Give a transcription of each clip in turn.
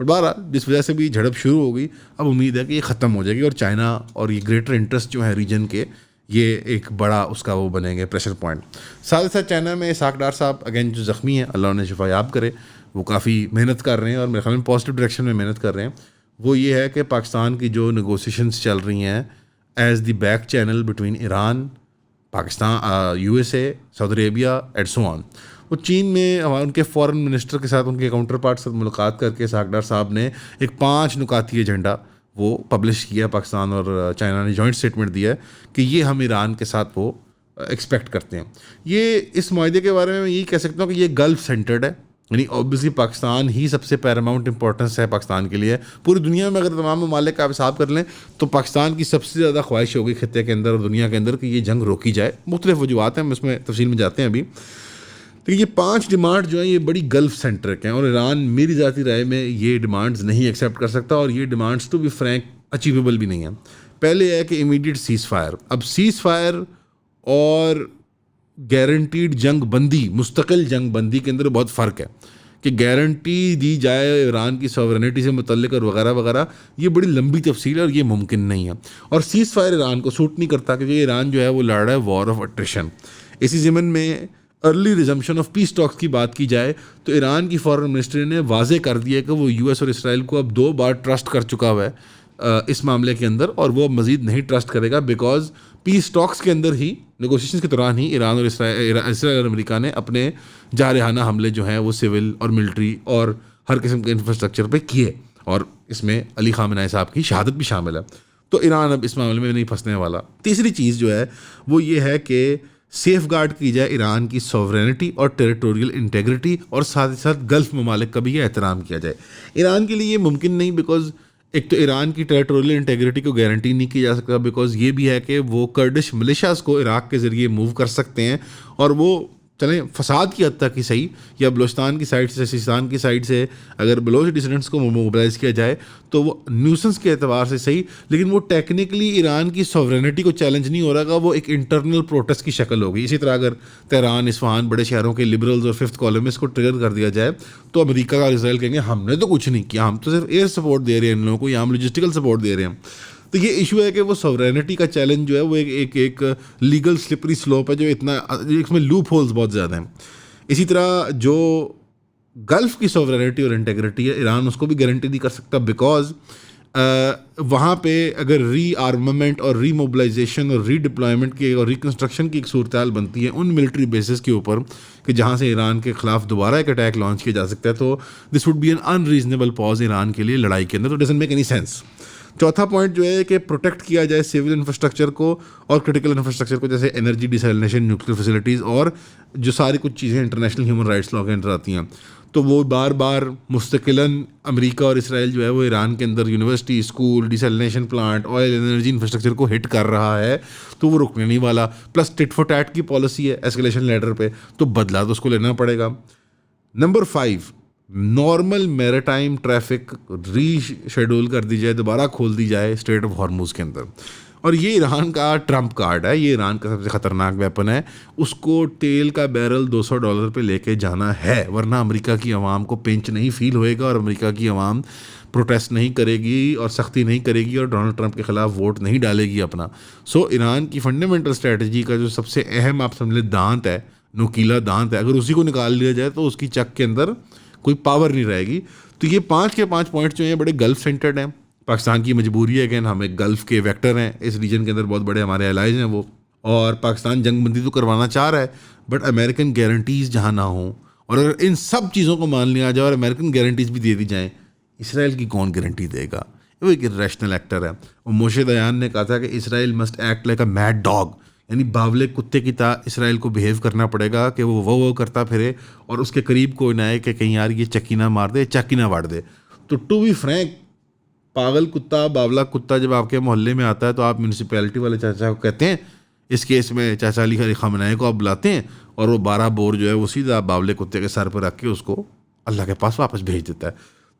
But بہرحال جس وجہ سے بھی جھڑپ شروع ہو گئی، اب امید ہے کہ یہ ختم ہو جائے گی، اور چائنا اور یہ گریٹر انٹرسٹ جو ہے ریجن کے، یہ ایک بڑا اس کا وہ بنیں گے پریشر پوائنٹ۔ ساتھ ساتھ چائنا میں اسحاق ڈار صاحب اگین جو زخمی ہیں، اللہ انہیں شفا یاب کرے، وہ کافی محنت کر رہے ہیں اور میرے خیال میں پازیٹیو ڈائریکشن میں محنت کر رہے ہیں۔ وہ یہ ہے کہ پاکستان کی جو نیگوسیشنز چل رہی ہیں as the back channel between Iran, Pakistan, U S A, Saudi Arabia and so on, وہ چین میں ان کے فارن منسٹر کے ساتھ، ان کے کاؤنٹر پارٹ سے ملاقات کر کے اسحاق ڈار صاحب نے ایک 5 نکاتی ایجنڈا وہ پبلش کیا، پاکستان اور چائنا نے جوائنٹ اسٹیٹمنٹ دیا ہے کہ یہ ہم ایران کے ساتھ وہ ایکسپیکٹ کرتے ہیں۔ یہ اس معاہدے کے بارے میں یہی کہہ سکتا ہوں کہ یہ گلف سینٹرڈ ہے، یعنی اوبیسلی پاکستان ہی سب سے پیراماؤنٹ امپورٹنس ہے پاکستان کے لیے۔ پوری دنیا میں اگر تمام ممالک کا حساب کر لیں تو پاکستان کی سب سے زیادہ خواہش ہوگی خطے کے اندر اور دنیا کے اندر کہ یہ جنگ روکی جائے۔ مختلف وجوہات ہیں، ہم اس میں تفصیل میں جاتے ہیں ابھی۔ تو یہ 5 ڈیمانڈ جو ہیں یہ بڑی گلف سینٹرک ہیں، اور ایران میری ذاتی رائے میں یہ ڈیمانڈز نہیں ایکسیپٹ کر سکتا، اور یہ ڈیمانڈز تو بھی فرینک اچیویبل بھی نہیں ہیں۔ پہلے ہے کہ امیڈیٹ سیز فائر۔ اب سیز فائر اور گارنٹیڈ جنگ بندی، مستقل جنگ بندی کے اندر بہت فرق ہے، کہ گارنٹی دی جائے ایران کی سوورنٹی سے متعلق اور وغیرہ وغیرہ، یہ بڑی لمبی تفصیل ہے اور یہ ممکن نہیں ہے۔ اور سیز فائر ایران کو سوٹ نہیں کرتا، کیونکہ ایران جو ہے وہ لڑ رہا ہے وار آف اٹریشن۔ اسی ضمن میں ارلی ریزمپشن آف پیس ٹاکس کی بات کی جائے تو ایران کی فارن منسٹری نے واضح کر دیا کہ وہ یو ایس اور اسرائیل کو اب 2 بار ٹرسٹ کر چکا ہوا ہے اس معاملے کے اندر، اور وہ مزید نہیں ٹرسٹ کرے گا، بیکاز پیس ٹاکس کے اندر ہی، نیگوشیشنز کے دوران ہی ایران اور اسرائیل اور امریکہ نے اپنے جارحانہ حملے جو ہیں وہ سول اور ملٹری اور ہر قسم کے انفراسٹرکچر پہ کیے، اور اس میں علی خامنہ ای صاحب کی شہادت بھی شامل ہے۔ تو ایران اب اس معاملے میں نہیں پھنسنے والا۔ تیسری چیز جو ہے وہ یہ ہے کہ سیف گارڈ کی جائے ایران کی سوورینٹی اور ٹیریٹوریل انٹیگریٹی، اور ساتھ ہی ساتھ گلف ممالک کا بھی یہ احترام کیا جائے۔ ایران کے لیے یہ ممکن نہیں، بیکاز ایک تو ایران کی ٹیریٹوریل انٹیگریٹی کو گارنٹی نہیں کی جا سکتا، بیکاز یہ بھی ہے کہ وہ کرڈش ملیشیاز کو عراق کے ذریعے موو کر سکتے ہیں، اور وہ چلیں فساد کی حد تک ہی صحیح، یا بلوچستان کی سائڈ سے، سیستان کی سائڈ سے اگر بلوچ ڈسیڈنٹس کو موبلائز کیا جائے تو وہ نیوسنس کے اعتبار سے صحیح، لیکن وہ ٹیکنیکلی ایران کی سوورینٹی کو چیلنج نہیں ہو رہا گا، وہ ایک انٹرنل پروٹیسٹ کی شکل ہوگی۔ اسی طرح اگر تہران، اصفہان، بڑے شہروں کے لبرلز اور 5th کالمسٹ کو ٹریگر کر دیا جائے تو امریکہ اور اسرائیل کہیں گے ہم نے تو کچھ نہیں کیا، ہم تو صرف ایئر سپورٹ دے رہے ہیں ان لوگوں کو، یا ہم لوجسٹیکل سپورٹ دے رہے ہیں۔ تو یہ ایشو ہے کہ وہ سوورینٹی کا چیلنج جو ہے وہ ایک لیگل سلپری سلوپ ہے، جو اتنا اس میں لوپ ہولز بہت زیادہ ہیں۔ اسی طرح جو گلف کی سوورینٹی اور انٹیگریٹی ہے، ایران اس کو بھی گارنٹی نہیں کر سکتا، بیکاز وہاں پہ اگر ری آرممنٹ اور ری موبلائزیشن اور ری ڈپلائمنٹ کی اور ریکنسٹرکشن کی ایک صورتحال بنتی ہے ان ملٹری بیسز کے اوپر کہ جہاں سے ایران کے خلاف دوبارہ ایک اٹیک لانچ کیا جا سکتا ہے، تو this would be an unreasonable pause Iran کے لیے لڑائی کے اندر، تو ڈزنٹ میک اینی سینس۔ چوتھا پوائنٹ جو ہے کہ پروٹیکٹ کیا جائے سول انفراسٹرکچر کو اور کرٹیکل انفراسٹرکچر کو، جیسے انرجی ڈیسیلینیشن، نیوکلیر فیسلٹیز، اور جو ساری کچھ چیزیں انٹرنیشنل ہیومن رائٹس لا کے اندر آتی ہیں۔ تو وہ بار بار مستقلاً امریکہ اور اسرائیل جو ہے وہ ایران کے اندر university, school, desalination plant, oil energy infrastructure کو ہٹ کر رہا ہے، تو وہ رکنے نہیں والا۔ پلس ٹٹ فار ٹیٹ کی پالیسی ہے ایسکلیشن لیڈر پہ، تو بدلا تو اس کو لینا پڑے گا۔ نمبر 5، نارمل میریٹائم ٹریفک ری شیڈول کر دی جائے، دوبارہ کھول دی جائے اسٹریٹ آف ہارموز کے اندر، اور یہ ایران کا ٹرمپ کارڈ ہے، یہ ایران کا سب سے خطرناک ویپن ہے۔ اس کو تیل کا بیرل $200 پہ لے کے جانا ہے، ورنہ امریکہ کی عوام کو پنچ نہیں فیل ہوئے گا، اور امریکہ کی عوام پروٹیسٹ نہیں کرے گی اور سختی نہیں کرے گی اور ڈونلڈ ٹرمپ کے خلاف ووٹ نہیں ڈالے گی اپنا۔ سو ایران کی فنڈامنٹل اسٹریٹجی کا جو سب سے اہم آپ سمجھ لیں دانت ہے، نوکیلا دانت ہے، اگر اسی کو نکال لیا جائے تو اس کی چک کے اندر کوئی پاور نہیں رہے گی۔ تو یہ 5 کے 5 پوائنٹس جو ہیں بڑے گلف سینٹرڈ ہیں۔ پاکستان کی مجبوری ہے کہ ہم ایک گلف کے ویکٹر ہیں، اس ریجن کے اندر بہت بڑے ہمارے الائز ہیں وہ، اور پاکستان جنگ بندی تو کروانا چاہ رہا ہے، بٹ امریکن گارنٹیز جہاں نہ ہوں، اور اگر ان سب چیزوں کو مان لیا جائے اور امریکن گارنٹیز بھی دے دی جائیں، اسرائیل کی کون گارنٹی دے گا؟ وہ ایک ریشنل ایکٹر ہے۔ اور موشے دیان نے کہا تھا کہ Israel must act like a mad dog, یعنی باولے کتے کی طرح اسرائیل کو بیہیو کرنا پڑے گا کہ وہ کرتا پھرے اور اس کے قریب کوئی نہ آئے کہ کہیں یار یہ چکی نہ مار دے، چکی نہ واڑ دے۔ تو ٹو بی فرینک، پاگل کتا، باولا کتا جب آپ کے محلے میں آتا ہے تو آپ میونسپیلٹی والے چاچا کو کہتے ہیں، اس کیس میں چاچا علی خامنہ کو آپ بلاتے ہیں، اور وہ 12 بور جو ہے وہ سیدھا باولے کتے کے سر پر رکھ کے اس کو اللہ کے پاس واپس بھیج دیتا ہے۔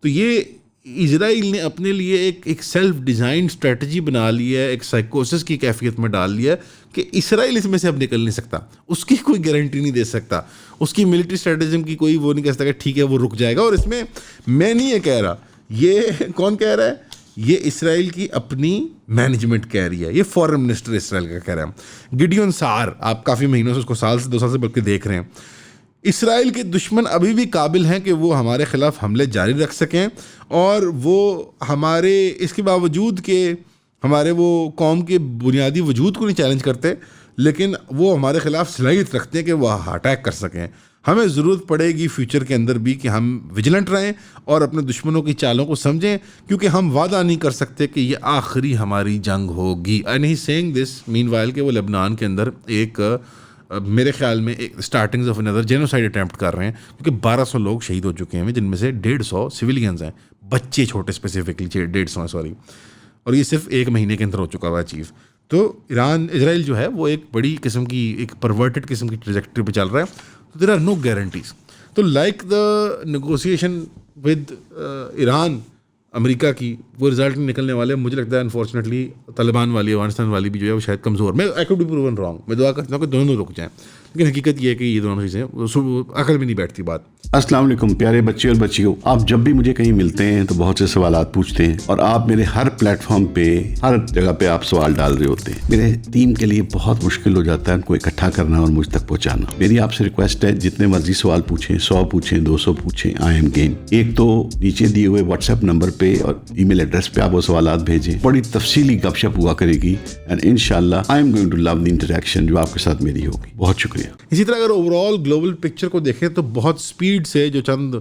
تو یہ اسرائیل نے اپنے لیے ایک سیلف ڈیزائن اسٹریٹجی بنا لی ہے، ایک سائیکوسس کی کیفیت میں ڈال لیا ہے کہ اسرائیل اس میں سے اب نکل نہیں سکتا، اس کی کوئی گارنٹی نہیں دے سکتا، اس کی ملٹری اسٹریٹجم کی کوئی وہ نہیں کہہ سکتا کہ ٹھیک ہے وہ رک جائے گا۔ اور اس میں نہیں یہ کہہ رہا یہ کون کہہ رہا ہے؟ یہ اسرائیل کی اپنی مینجمنٹ کہہ رہی ہے، یہ فورن منسٹر اسرائیل کا کہہ رہا ہے، گڈیون سار. آپ کافی مہینوں سے اس کو سال سے 2 سال سے بلکہ دیکھ رہے ہیں. اسرائیل کے دشمن ابھی بھی قابل ہیں کہ وہ ہمارے خلاف حملے جاری رکھ سکیں، اور وہ ہمارے اس کے باوجود کہ ہمارے وہ قوم کے بنیادی وجود کو نہیں چیلنج کرتے، لیکن وہ ہمارے خلاف صلاحیت رکھتے ہیں کہ وہ اٹیک کر سکیں. ہمیں ضرورت پڑے گی فیوچر کے اندر بھی کہ ہم وجیلنٹ رہیں اور اپنے دشمنوں کی چالوں کو سمجھیں، کیونکہ ہم وعدہ نہیں کر سکتے کہ یہ آخری ہماری جنگ ہوگی. And he seeing this man while کہ وہ لبنان کے اندر ایک میرے خیال میں ایک اسٹارٹنگز آف اندر جینوسائڈ اٹیمپٹ کر رہے ہیں، کیونکہ 1200 لوگ شہید ہو چکے ہیں، جن میں سے 150 سویلینز ہیں، بچے چھوٹے اسپیسیفکلی 150 سوری، اور یہ صرف ایک مہینے کے اندر ہو چکا ہوا چیف. تو اسرائیل جو ہے وہ ایک بڑی قسم کی ایک پرورٹڈ قسم کی ٹریجیکٹری پہ چل رہا ہے. تو دیر آر نو گارنٹیز. تو like the negotiation with Iran امریکہ کی، وہ رزلٹ نہیں نکلنے والے. مجھے لگتا ہے انفارچونیٹلی طالبان والی افغانستان والی بھی جو ہے وہ شاید کمزور، میں I could be proven wrong, میں دعا کرتا ہوں کہ دونوں رک جائیں، لیکن حقیقت یہ ہے کہ یہ دونوں چیزیں عقل میں نہیں بیٹھتی بات. السلام علیکم پیارے بچے اور بچیوں، آپ جب بھی مجھے کہیں ملتے ہیں تو بہت سے سوالات پوچھتے ہیں، اور آپ میرے ہر پلیٹ فارم پہ ہر جگہ پہ آپ سوال ڈال رہے ہوتے ہیں. میرے ٹیم کے لیے بہت مشکل ہو جاتا ہے ان کو اکٹھا کرنا اور مجھ تک پہنچانا. میری آپ سے ریکویسٹ ہے جتنے مرضی سوال پوچھیں، 100 پوچھیں، 200 پوچھیں، آئی ایم گیم. ایک تو نیچے دیے ہوئے واٹس ایپ نمبر پہ اور ای میل ایڈریس پہ آپ وہ سوالات بھیجیں، بڑی تفصیلی گپ شپ ہوا کرے گی، اینڈ انشاءاللہ I am going to love the interaction جو آپ کے ساتھ میری ہوگی. بہت شکریہ. اسی طرح اگر اوور آل گلوبل پکچر کو دیکھیں تو بہت سپیڈ سے جو چند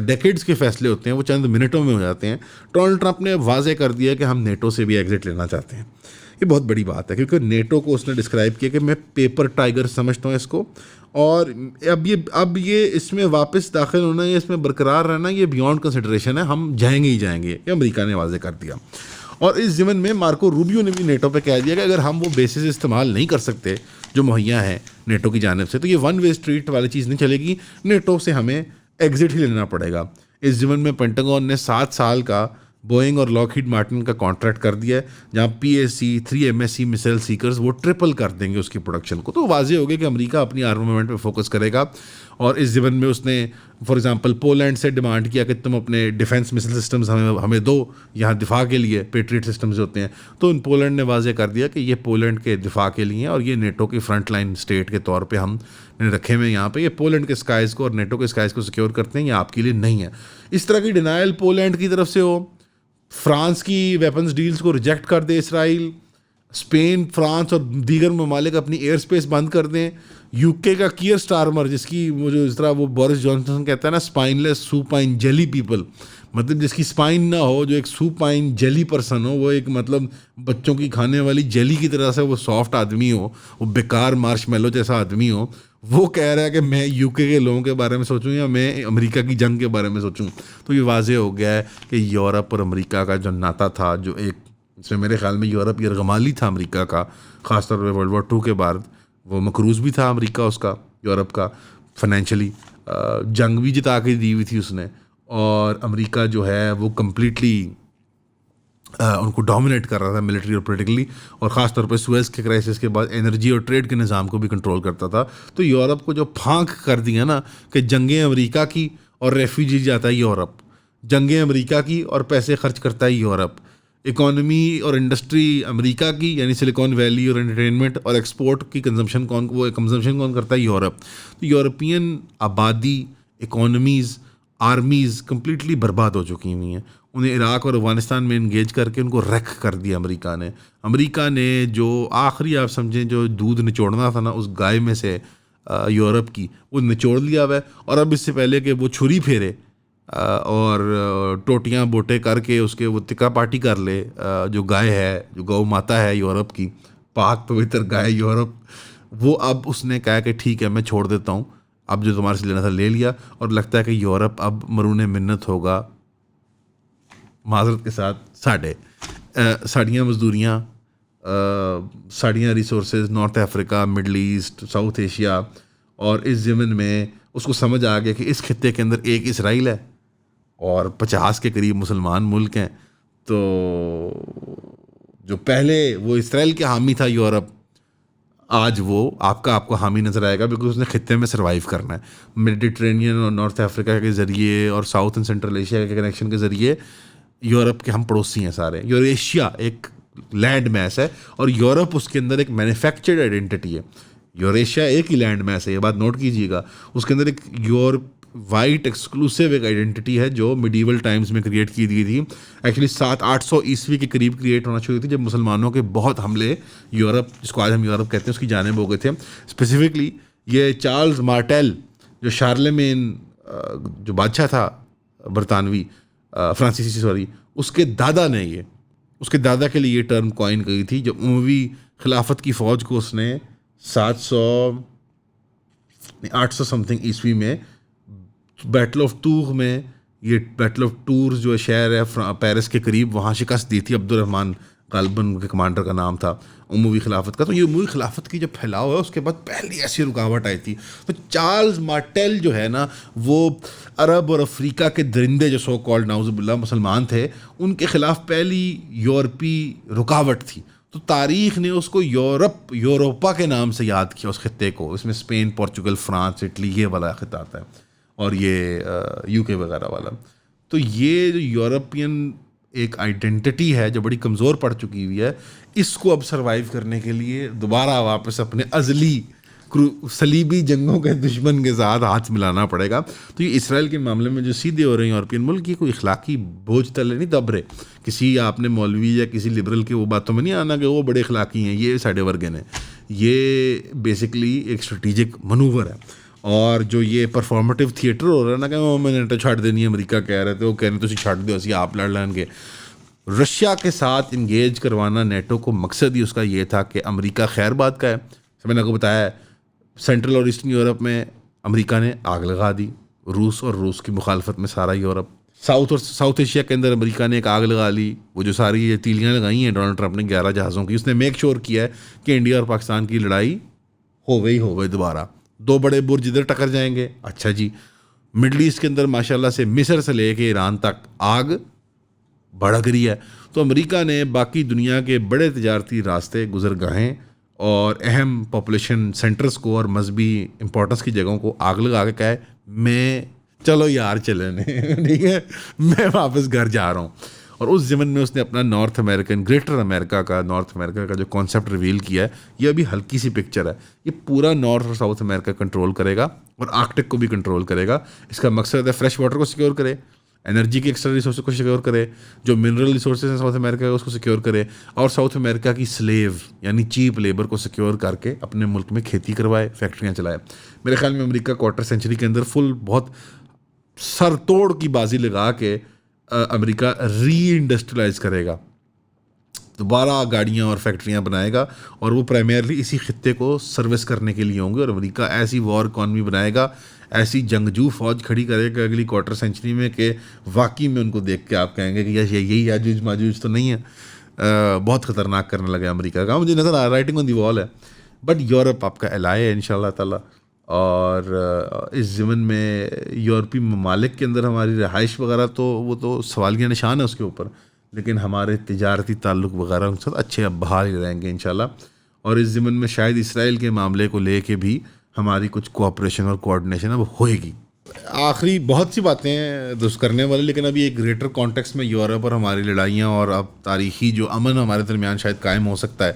ڈیکیڈز کے فیصلے ہوتے ہیں وہ چند منٹوں میں ہو جاتے ہیں. ڈونلڈ ٹرمپ نے واضح کر دیا کہ ہم نیٹو سے بھی ایگزٹ لینا چاہتے ہیں. یہ بہت بڑی بات ہے، کیونکہ نیٹو کو اس نے ڈسکرائب کیا کہ میں پیپر ٹائگر سمجھتا ہوں اس کو، اور اب یہ اس میں واپس داخل ہونا، یہ اس میں برقرار رہنا، یہ بیونڈ کنسیڈریشن ہے، ہم جائیں گے ہی جائیں گے. یہ امریکہ نے واضح کر دیا. اور اس ضمن میں مارکو روبیو نے بھی نیٹو پہ کہہ دیا کہ اگر ہم وہ بیسز استعمال نہیں کر سکتے جو مہیا ہیں نیٹو کی جانب سے، تو یہ ون وے اسٹریٹ والی چیز نہیں چلے گی، نیٹو سے ہمیں ایگزٹ ہی لینا پڑے گا. اس ضمن میں پینٹاگون نے 7 سال کا بوئنگ اور لاک ہیڈ مارٹن کا کانٹریکٹ کر دیا ہے، جہاں PSC 3 MSC مسائل سیکرز وہ ٹرپل کر دیں گے اس کی پروڈکشن کو. تو واضح ہو گیا کہ امریکہ اپنی آرمامنٹ پہ فوکس کرے گا. اور اس ضمن میں اس نے فار ایگزامپل پولینڈ سے ڈیمانڈ کیا کہ تم اپنے ڈیفینس مسائل سسٹمز ہمیں دو یہاں دفاع کے لیے، پیٹریٹ سسٹمز ہوتے ہیں. تو ان پولینڈ نے واضح کر دیا کہ یہ پولینڈ کے دفاع کے لیے، اور یہ نیٹو کی فرنٹ لائن اسٹیٹ کے طور پہ ہم نے رکھے ہوئے یہاں پہ، یہ پولینڈ کے اسکائز کو اور نیٹو کے اسکائز کو سیکیور کرتے ہیں، یہ آپ کے لیے نہیں ہے. اس طرح کی ڈینائل پولینڈ کی طرف سے ہو، فرانس کی ویپنز ڈیلز کو ریجیکٹ کر دے اسرائیل، اسپین، فرانس اور دیگر ممالک اپنی ایئر اسپیس بند کر دیں. UK کا کیئر سٹارمر، جس کی وہ جو اس طرح وہ بورس جانسن کہتا ہے نا، اسپائن لیس سوپائن جیلی پیپل، مطلب جس کی اسپائن نہ ہو، جو ایک سوپائن جیلی پرسن ہو، وہ ایک مطلب بچوں کی کھانے والی جیلی کی طرح سے وہ سافٹ آدمی ہو، وہ بیکار مارش میلو جیسا آدمی ہو. وہ کہہ رہا ہے کہ میں UK کے لوگوں کے بارے میں سوچوں یا میں امریکہ کی جنگ کے بارے میں سوچوں. تو یہ واضح ہو گیا ہے کہ یورپ اور امریکہ کا جو ناتا تھا، جو ایک اس میں میرے خیال میں یورپ یرغمالی تھا امریکہ کا، خاص طور پہ World War II کے بعد وہ مقروض بھی تھا امریکہ اس کا، یورپ کا فائنینشلی، جنگ بھی جتا کے دی ہوئی تھی اس نے، اور امریکہ جو ہے وہ کمپلیٹلی ان کو ڈومینیٹ کر رہا تھا ملٹری اور پولیٹیکلی، اور خاص طور پہ سویز کے کرائسس کے بعد انرجی اور ٹریڈ کے نظام کو بھی کنٹرول کرتا تھا. تو یورپ کو جو پھانک کر دیا نا کہ جنگیں امریکہ کی اور ریفیوجی جاتا ہے یورپ، جنگیں امریکہ کی اور پیسے خرچ کرتا ہے یورپ، اکانومی اور انڈسٹری امریکہ کی یعنی سلیکون ویلی اور انٹرٹینمنٹ اور ایکسپورٹ کی کنزمپشن کون کرتا ہے؟ یورپ. تو یورپین آبادی، اکانومیز، آرمیز کمپلیٹلی برباد ہو چکی ہوئی ہیں. انہیں عراق اور افغانستان میں انگیج کر کے ان کو ریک کر دیا امریکہ نے جو آخری آپ سمجھیں جو دودھ نچوڑنا تھا نا اس گائے میں سے یورپ کی، وہ نچوڑ لیا ہوا ہے. اور اب اس سے پہلے کہ وہ چھری پھیرے اور ٹوٹیاں بوٹے کر کے اس کے وہ تکا پاٹی کر لے، جو گائے ہے، جو گو ماتا ہے یورپ کی، پاک پوتر گائے یورپ، وہ اب اس نے کہا کہ ٹھیک ہے میں چھوڑ دیتا ہوں، اب جو تمہارے سے لینا تھا لے لیا. اور لگتا ہے کہ یورپ اب مرون منت ہوگا، معذرت کے ساتھ ساڑیاں مزدوریاں، ساڑیاں ریسورسز، نارتھ افریقہ، مڈل ایسٹ، ساؤتھ ایشیا. اور اس ضمن میں اس کو سمجھ آ گیا کہ اس خطے کے اندر ایک اسرائیل ہے اور 50 کے قریب مسلمان ملک ہیں. تو جو پہلے وہ اسرائیل کے حامی تھا یورپ، آج وہ آپ کو حامی نظر آئے گا، بیکاز اس نے خطے میں سروائیو کرنا ہے. میڈیٹرینین اور نارتھ افریقہ کے ذریعے اور ساؤتھ اینڈ سینٹرل ایشیا کے کنیکشن کے ذریعے یورپ کے ہم پڑوسی ہیں سارے. یوریشیا ایک لینڈ میس ہے اور یورپ اس کے اندر ایک مینوفیکچرڈ آئیڈینٹی ہے. یوریشیا ایک ہی لینڈ میس ہے، یہ بات نوٹ کیجیے گا. اس کے اندر ایک یورپ وائٹ ایکسکلوسیو ایک آئیڈینٹی ہے جو میڈیول ٹائمز میں کریٹ کی گئی تھی. ایکچولی 700-800 عیسوی کے قریب کریٹ ہونا شروع ہوئی تھی، جب مسلمانوں کے بہت حملے یورپ، جس کو آج ہم یورپ کہتے ہیں، اس کی جانب ہو گئے تھے. اسپیسیفکلی یہ چارلز مارٹیل جو شارلمین جو بادشاہ تھا برطانوی فرانسیسی اس کے دادا نے اس کے دادا کے لیے یہ ٹرم کوائن کی تھی. جب اموی خلافت کی فوج کو اس نے 800 سم تھنگ عیسوی میں بیٹل آف ٹور میں، یہ بیٹل آف ٹورز جو شہر ہے پیرس کے قریب، وہاں شکست دی تھی. عبد الرحمن غالباً کے کمانڈر کا نام تھا اموی خلافت کا. تو یہ اموی خلافت کی جو پھیلاؤ ہے اس کے بعد پہلی ایسی رکاوٹ آئی تھی. تو چارلز مارٹیل جو ہے نا، وہ عرب اور افریقہ کے درندے جو سو کالڈ نعوذ باللہ مسلمان تھے، ان کے خلاف پہلی یورپی رکاوٹ تھی. تو تاریخ نے اس کو یوروپا کے نام سے یاد کیا اس خطے کو. اس میں اسپین، پورچوگل، فرانس، اٹلی یہ والا خطہ آتا ہے، اور یہ یو کے وغیرہ والا. تو یہ جو یورپین ایک آئیڈینٹی ہے جو بڑی کمزور پڑ چکی ہوئی ہے، اس کو اب سروائیو کرنے کے لیے دوبارہ واپس اپنے ازلی صلیبی جنگوں کے دشمن کے ساتھ ہاتھ ملانا پڑے گا. تو یہ اسرائیل کے معاملے میں جو سیدھے ہو رہے ہیں یورپین ملک، یہ کوئی اخلاقی بوجھ تلے نہیں دب رہے. کسی آپ نے مولوی یا کسی لبرل کے وہ باتوں میں نہیں آنا کہ وہ بڑے اخلاقی ہیں، یہ ساڈے ورگے نے. یہ بیسکلی ایک اسٹریٹجک منوور ہے. اور جو یہ پرفارمیٹیو تھیٹر ہو رہا ہے نا کہ وہ میں نے چھاڑ دینی ہے، امریکہ کہہ رہے تھے، وہ کہہ رہے تھے چھاڑ دو اسی آپ لڑ لیں گے. رشیا کے ساتھ انگیج کروانا نیٹو کو مقصد ہی اس کا یہ تھا کہ امریکہ خیر بات کا ہے. میں نے آپ کو بتایا ہے سینٹرل اور ایسٹرن یورپ میں امریکہ نے آگ لگا دی، روس اور روس کی مخالفت میں سارا یورپ. ساؤتھ ایشیا کے اندر امریکہ نے ایک آگ لگا لی. وہ جو ساری یہ تیلیاں لگائی ہیں ڈونلڈ ٹرمپ نے 11 جہازوں کی، اس نے میک شور کیا ہے کہ انڈیا اور پاکستان کی لڑائی ہو گئی دوبارہ. 2 بڑے برج ادھر ٹکر جائیں گے. اچھا جی، مڈل ایسٹ کے اندر ماشاءاللہ سے مصر سے لے کے ایران تک آگ بھڑک رہی ہے. تو امریکہ نے باقی دنیا کے بڑے تجارتی راستے، گزرگاہیں اور اہم پاپولیشن سینٹرز کو اور مذہبی امپورٹنس کی جگہوں کو آگ لگا کے کہا ہے میں چلو یار چلیں ٹھیک ہے، میں واپس گھر جا رہا ہوں. اور اس ضمن میں اس نے اپنا نارتھ امریکن، گریٹر امریکہ کا، نارتھ امریکہ کا جو کانسیپٹ ریویل کیا ہے. یہ ابھی ہلکی سی پکچر ہے، یہ پورا نارتھ اور ساؤتھ امریکہ کنٹرول کرے گا اور آرکٹک کو بھی کنٹرول کرے گا. اس کا مقصد ہے فریش واٹر کو سیکیور کرے، انرجی کے ایکسٹرا ریسورس کو سیکیور کرے، جو منرل ریسورسز ہیں ساؤتھ امریکہ کا اس کو سیکیور کرے، اور ساؤتھ امریکہ کی سلیو یعنی چیپ لیبر کو سیکیور کر کے اپنے ملک میں کھیتی کروائے، فیکٹریاں چلائے. میرے خیال میں امریکہ کوارٹر سینچری کے اندر فل بہت سر توڑ کی بازی لگا کے امریکہ ری انڈسٹریلائز کرے گا، دوبارہ گاڑیاں اور فیکٹریاں بنائے گا، اور وہ پرائمیرلی اسی خطے کو سروس کرنے کے لیے ہوں گے. اور امریکہ ایسی وار اکانومی بنائے گا، ایسی جنگجو فوج کھڑی کرے گا اگلی کوارٹر سینچری میں کہ واقعی میں ان کو دیکھ کے آپ کہیں گے کہ یہی یاجوج ماجوج تو نہیں ہے. بہت خطرناک کرنے لگا امریکہ کا، مجھے نظر آ رائٹنگ آن دی وال ہے. بٹ یورپ آپ کا الائے ہے انشاءاللہ تعالیٰ. اور اس ضمن میں یورپی ممالک کے اندر ہماری رہائش وغیرہ تو وہ تو سوالیہ نشان ہے اس کے اوپر، لیکن ہمارے تجارتی تعلق وغیرہ ان کے ساتھ اچھے اب بحال ہی رہیں گے انشاءاللہ. اور اس ضمن میں شاید اسرائیل کے معاملے کو لے کے بھی ہماری کچھ کوآپریشن اور کوآرڈینیشن اب ہوئے گی. آخری بہت سی باتیں ہیں درست کرنے والی، لیکن ابھی ایک گریٹر کانٹیکس میں یورپ اور ہماری لڑائیاں اور اب تاریخی جو امن ہمارے درمیان شاید قائم ہو سکتا ہے.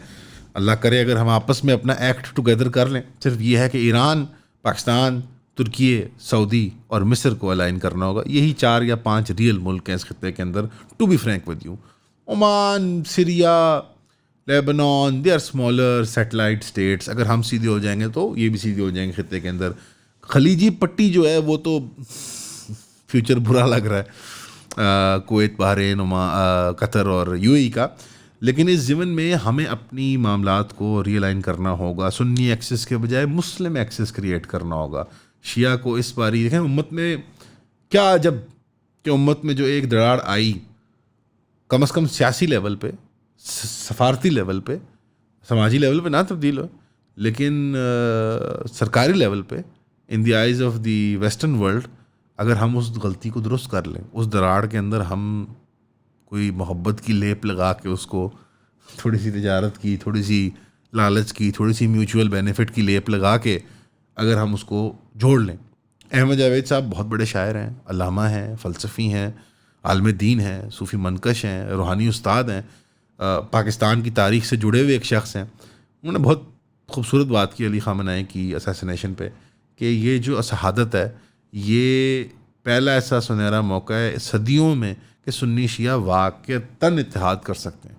اللہ کرے اگر ہم آپس میں اپنا ایکٹ ٹوگیدر کر لیں. صرف یہ ہے کہ ایران، پاکستان، ترکی، سعودی اور مصر کو الائن کرنا ہوگا. یہی 4 یا 5 ریئل ملک ہیں اس خطے کے اندر. To be frank with you, Oman, Syria, Lebanon, they are smaller satellite states. اگر ہم سیدھے ہو جائیں گے تو یہ بھی سیدھے ہو جائیں گے خطے کے اندر. خلیجی پٹی جو ہے وہ تو فیوچر برا لگ رہا ہے، کویت، بحرین، قطر اور یو اے ای کا. لیکن اس ضمن میں ہمیں اپنی معاملات کو ری الائن کرنا ہوگا. سنی ایکسس کے بجائے مسلم ایکسس کریٹ کرنا ہوگا. شیعہ کو اس باری دیکھیں امت میں کیا عجب کہ امت میں جو ایک دراڑ آئی، کم از کم سیاسی لیول پہ، سفارتی لیول پہ، سماجی لیول پہ نہ تبدیل ہو، لیکن سرکاری لیول پہ in the eyes of the western world اگر ہم اس غلطی کو درست کر لیں، اس دراڑ کے اندر ہم کوئی محبت کی لیپ لگا کے اس کو تھوڑی سی تجارت کی، تھوڑی سی لالچ کی, تھوڑی سی میوچول بینیفٹ کی لیپ لگا کے اگر ہم اس کو جوڑ لیں. احمد جاوید صاحب بہت بڑے شاعر ہیں, علامہ ہیں, فلسفی ہیں, عالم دین ہیں, صوفی منکش ہیں, روحانی استاد ہیں, پاکستان کی تاریخ سے جڑے ہوئے ایک شخص ہیں. انہوں نے بہت خوبصورت بات کی علی خامنہ ای کی اساسینیشن پہ کہ یہ جو شہادت ہے یہ پہلا ایسا سنہرا موقع ہے صدیوں میں کہ سنی شیعہ واقعتاً اتحاد کر سکتے ہیں.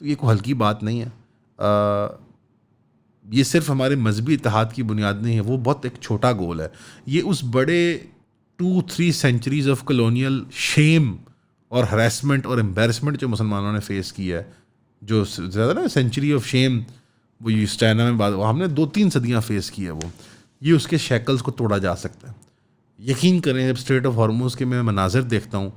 تو یہ کوئی ہلکی بات نہیں ہے. یہ صرف ہمارے مذہبی اتحاد کی بنیاد نہیں ہے, وہ بہت ایک چھوٹا گول ہے. یہ اس بڑے 2-3 سینچریز آف کلونیل شیم اور ہراسمنٹ اور امبیرسمنٹ جو مسلمانوں نے فیس کیا ہے, جو زیادہ نا سینچری آف شیم, وہ اس چائنا میں بات ہم نے 2-3 صدیاں فیس کی ہے, وہ یہ اس کے شیکلز کو توڑا جا سکتا ہے. یقین کریں جب اسٹریٹ آف ہارموز کے میں مناظر دیکھتا ہوں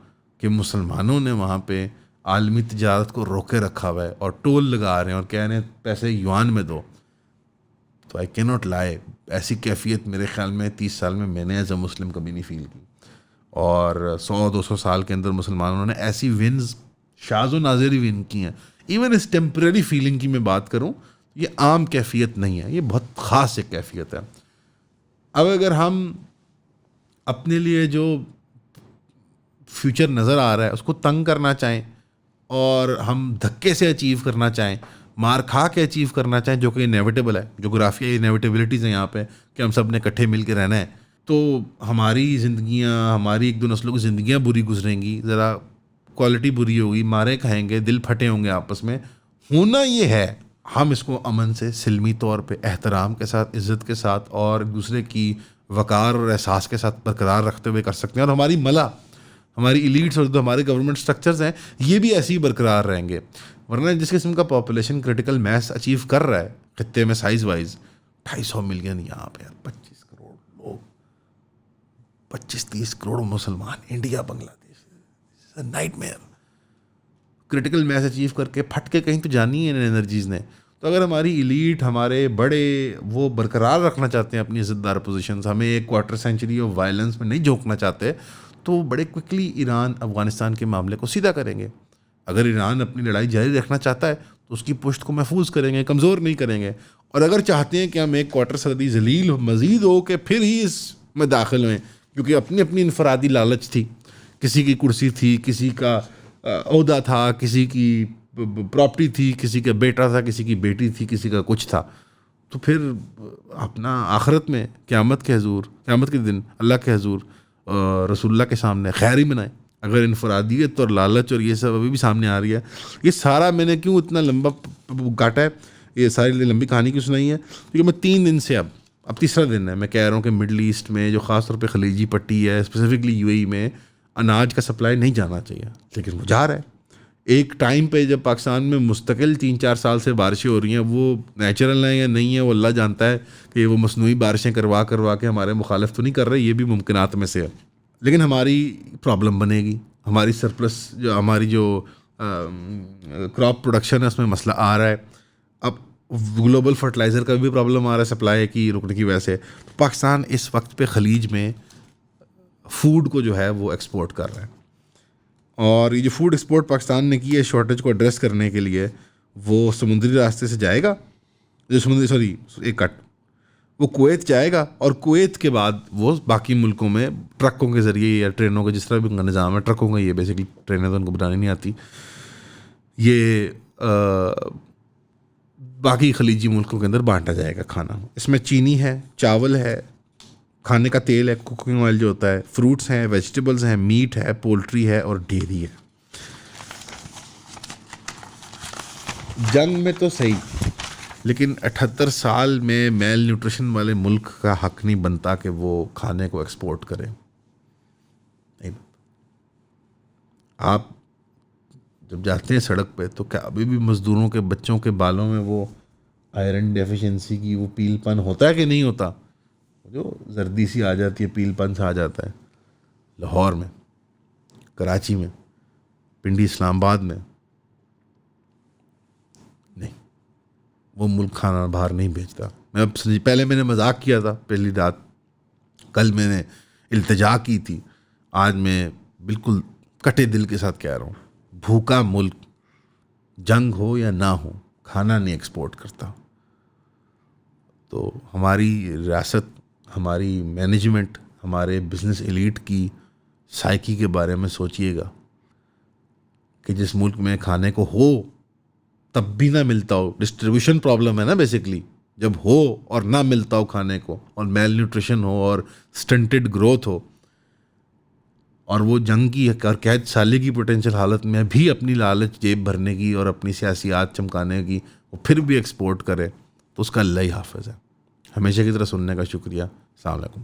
کہ مسلمانوں نے وہاں پہ عالمی تجارت کو روکے رکھا ہوا ہے اور ٹول لگا رہے ہیں اور کہہ رہے ہیں پیسے یوان میں دو, تو آئی کی ناٹ لائے, ایسی کیفیت میرے خیال میں 30 سال میں نے ایز اے مسلم کبھی نہیں فیل کی. اور 100-200 سال کے اندر مسلمانوں نے ایسی ونز شاذ و نادر ون کی ہیں. ایون اس ٹیمپرری فیلنگ کی میں بات کروں, یہ عام کیفیت نہیں ہے, یہ بہت خاص ایک کیفیت ہے. اب اگر ہم اپنے لیے جو فیوچر نظر آ رہا ہے اس کو تنگ کرنا چاہیں اور ہم دھکے سے اچیو کرنا چاہیں, مار کھا کے اچیو کرنا چاہیں, جو کہ انیویٹیبل ہے, جغرافیائی انیویٹیبلٹیز ہیں یہاں پہ کہ ہم سب نے اکٹھے مل کے رہنا ہے, تو ہماری زندگیاں, ہماری 1-2 نسلوں کی زندگیاں بری گزریں گی, ذرا کوالٹی بری ہوگی, مارے کھائیں گے, دل پھٹے ہوں گے آپس میں. ہونا یہ ہے ہم اس کو امن سے, سلمی طور پہ, احترام کے ساتھ, عزت کے ساتھ اور ایک دوسرے کی وقار اور احساس کے ساتھ برقرار رکھتے ہوئے کر سکتے ہیں. اور ہماری ملا, ہماری ایلیٹس اور جو ہمارے گورنمنٹ سٹرکچرز ہیں یہ بھی ایسے ہی برقرار رہیں گے. ورنہ جس قسم کا پاپولیشن کرٹیکل میس اچیو کر رہا ہے خطے میں سائز وائز, 250 ملین یہاں پہ 25 کروڑ لوگ, 25-30 کروڑ مسلمان, India, Bangladesh, nightmare. Critical mass achieve کر کے پھٹ کے کہیں تو جانی ہے ان انرجیز نے. تو اگر ہماری ایلیٹ, ہمارے بڑے, وہ برقرار رکھنا چاہتے ہیں اپنی عزت دار پوزیشنز, ہمیں ایک کوارٹر سینچری آف وائلنس میں نہیں جھونکنا چاہتے, تو بڑے کوئکلی ایران افغانستان کے معاملے کو سیدھا کریں گے. اگر ایران اپنی لڑائی جاری رکھنا چاہتا ہے تو اس کی پشت کو محفوظ کریں گے, کمزور نہیں کریں گے. اور اگر چاہتے ہیں کہ ہم ایک کوارٹر صدی ذلیل مزید ہو کہ پھر ہی اس میں داخل ہوئیں, کیونکہ اپنی اپنی انفرادی لالچ تھی, کسی کی کرسی تھی, کسی کا عہدہ تھا, کسی کی پراپرٹی تھی, کسی کا بیٹا تھا, کسی کی بیٹی تھی, کسی کا کچھ تھا, تو پھر اپنا آخرت میں قیامت کے حضور, قیامت کے دن اللہ کے حضور, رسول اللہ کے سامنے خیر ہی منائیں. اگر انفرادیت اور لالچ اور یہ سب ابھی بھی سامنے آ رہی ہے, یہ سارا میں نے کیوں اتنا لمبا کاٹا ہے, یہ ساری لمبی کہانی کیوں سنائی ہے, کیونکہ میں 3 دن سے اب تیسرا دن ہے, میں کہہ رہا ہوں کہ مڈل ایسٹ میں جو خاص طور پہ خلیجی پٹی ہے, اسپیسیفکلی UAE میں اناج کا سپلائی نہیں جانا چاہیے, لیکن وہ جا رہا ہے. ایک ٹائم پہ جب پاکستان میں مستقل 3-4 سال سے بارشیں ہو رہی ہیں, وہ نیچرل ہیں یا نہیں ہیں وہ اللہ جانتا ہے, کہ وہ مصنوعی بارشیں کروا کے ہمارے مخالف تو نہیں کر رہے, یہ بھی ممکنات میں سے ہے. لیکن ہماری پرابلم بنے گی, ہماری سرپلس جو ہماری جو کراپ پروڈکشن ہے اس میں مسئلہ آ رہا ہے. اب گلوبل فرٹیلائزر کا بھی پرابلم آ رہا ہے سپلائی کی رکنے کی وجہ سے. تو پاکستان اس وقت پہ خلیج میں فوڈ کو جو ہے وہ ایکسپورٹ کر رہا ہے, اور یہ جو فوڈ ایکسپورٹ پاکستان نے کی ہے شارٹیج کو ایڈریس کرنے کے لیے, وہ سمندری راستے سے جائے گا, وہ کویت جائے گا, اور کویت کے بعد وہ باقی ملکوں میں ٹرکوں کے ذریعے یا ٹرینوں کے, جس طرح بھی ان کا نظام ہے ٹرکوں کا, یہ بیسکلی ٹرینیں تو ان کو بنانی نہیں آتی, یہ باقی خلیجی ملکوں کے اندر بانٹا جائے گا کھانا. اس میں چینی ہے, چاول ہے, کھانے کا تیل ہے, کوکنگ آئل جو ہوتا ہے, فروٹس ہیں, ویجیٹیبلز ہیں, میٹ ہے, پولٹری ہے اور ڈیری ہے. جنگ میں تو صحیح, لیکن 78 سال میں میل نیوٹریشن والے ملک کا حق نہیں بنتا کہ وہ کھانے کو ایکسپورٹ کرے. نہیں, آپ جب جاتے ہیں سڑک پہ تو کیا ابھی بھی مزدوروں کے بچوں کے بالوں میں وہ آئرن ڈیفیشنسی کی وہ پیل پن ہوتا ہے کہ نہیں ہوتا, جو زردی سی آ جاتی ہے, پیل پن سا آ جاتا ہے. لاہور میں, کراچی میں, پنڈی اسلام آباد میں نہیں, وہ ملک کھانا باہر نہیں بھیجتا. میں اب پہلے میں نے مذاق کیا تھا پہلی رات, کل میں نے التجا کی تھی, آج میں بالکل کٹے دل کے ساتھ کہہ رہا ہوں, بھوکا ملک جنگ ہو یا نہ ہو کھانا نہیں ایکسپورٹ کرتا. تو ہماری ریاست، ہماری مینجمنٹ، ہمارے بزنس ایلیٹ کی سائیکی کے بارے میں سوچیے گا کہ جس ملک میں کھانے کو ہو تب بھی نہ ملتا ہو. ڈسٹریبیوشن پرابلم ہے نا بیسکلی. جب ہو اور نہ ملتا ہو کھانے کو، اور میل نیوٹریشن ہو اور سٹنٹڈ گروتھ ہو، اور وہ جنگ کی اور قید سالی کی پوٹینشیل حالت میں بھی اپنی لالچ جیب بھرنے کی اور اپنی سیاسیات چمکانے کی وہ پھر بھی ایکسپورٹ کرے، تو اس کا اللہ ہی حافظ ہے. ہمیشہ کی طرح سننے کا شکریہ. السلام علیکم.